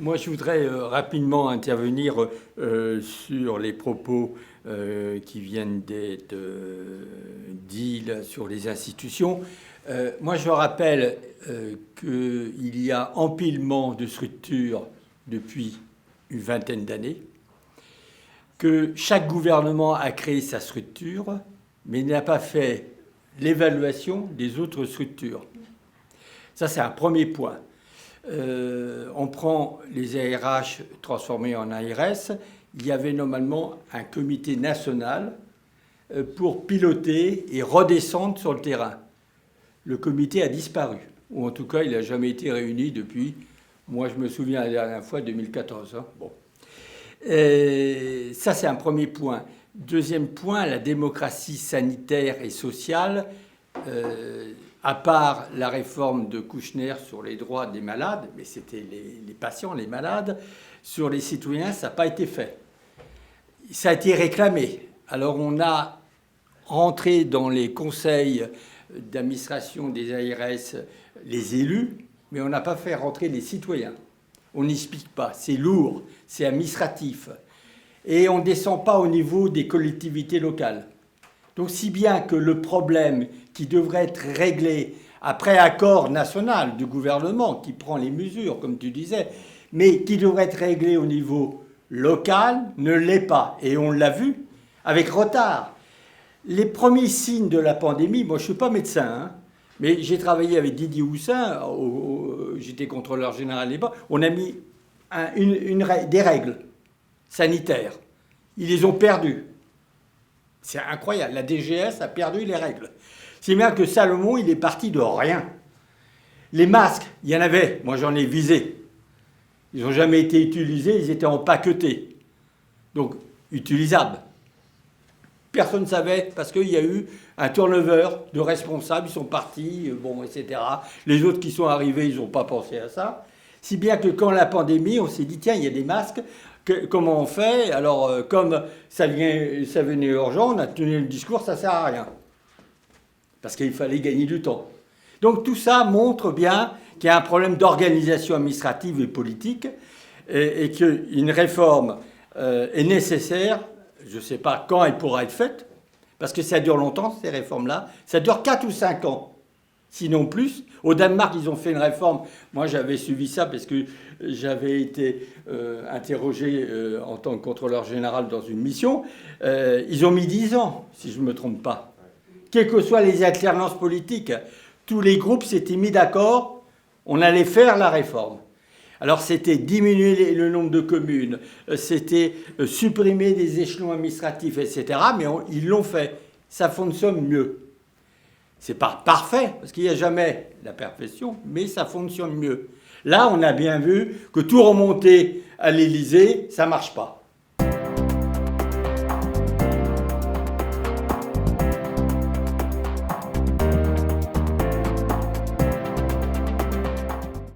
Moi, je voudrais rapidement intervenir sur les propos qui viennent d'être dits là, sur les institutions. Moi, je rappelle qu'il y a empilement de structures depuis une vingtaine d'années, que chaque gouvernement a créé sa structure, mais n'a pas fait l'évaluation des autres structures. Ça, c'est un premier point. On prend les ARH transformés en ARS. Il y avait normalement un comité national pour piloter et redescendre sur le terrain. Le comité a disparu, ou en tout cas, il n'a jamais été réuni depuis, moi je me souviens la dernière fois, 2014. Hein. Bon. Ça, c'est un premier point. Deuxième point, la démocratie sanitaire et sociale. À part la réforme de Kouchner sur les droits des malades, mais c'était les patients, les malades, sur les citoyens, ça n'a pas été fait. Ça a été réclamé. Alors on a rentré dans les conseils d'administration des ARS les élus, mais on n'a pas fait rentrer les citoyens. On n'explique pas, c'est lourd, c'est administratif. Et on ne descend pas au niveau des collectivités locales. Donc si bien que le problème qui devrait être réglé après accord national du gouvernement qui prend les mesures, comme tu disais, mais qui devrait être réglé au niveau local, ne l'est pas. Et on l'a vu avec retard. Les premiers signes de la pandémie, moi je ne suis pas médecin, hein, mais j'ai travaillé avec Didier Houssin, j'étais contrôleur général là-bas, on a mis des règles sanitaires. Ils les ont perdues. C'est incroyable. La DGS a perdu les règles. C'est bien que Salomon, il est parti de rien. Les masques, il y en avait. Moi, j'en ai visé. Ils n'ont jamais été utilisés. Ils étaient empaquetés. Donc, utilisables. Personne ne savait parce qu'il y a eu un turnover de responsables. Ils sont partis, bon, etc. Les autres qui sont arrivés, ils n'ont pas pensé à ça. Si bien que quand la pandémie, on s'est dit, tiens, il y a des masques. Comment on fait? Alors, comme ça venait urgent, on a tenu le discours, ça ne sert à rien. Parce qu'il fallait gagner du temps. Donc tout ça montre bien qu'il y a un problème d'organisation administrative et politique et qu'une réforme est nécessaire. Je ne sais pas quand elle pourra être faite, parce que ça dure longtemps, ces réformes-là. Ça dure 4 ou 5 ans, sinon plus. Au Danemark, ils ont fait une réforme. Moi, j'avais suivi ça parce que j'avais été interrogé en tant que contrôleur général dans une mission. Ils ont mis 10 ans, si je ne me trompe pas. Quelles que soient les alternances politiques, tous les groupes s'étaient mis d'accord, on allait faire la réforme. Alors c'était diminuer le nombre de communes, c'était supprimer des échelons administratifs, etc. Mais ils l'ont fait. Ça fonctionne mieux. C'est pas parfait, parce qu'il n'y a jamais la perfection, mais ça fonctionne mieux. Là, on a bien vu que tout remonter à l'Élysée, ça ne marche pas.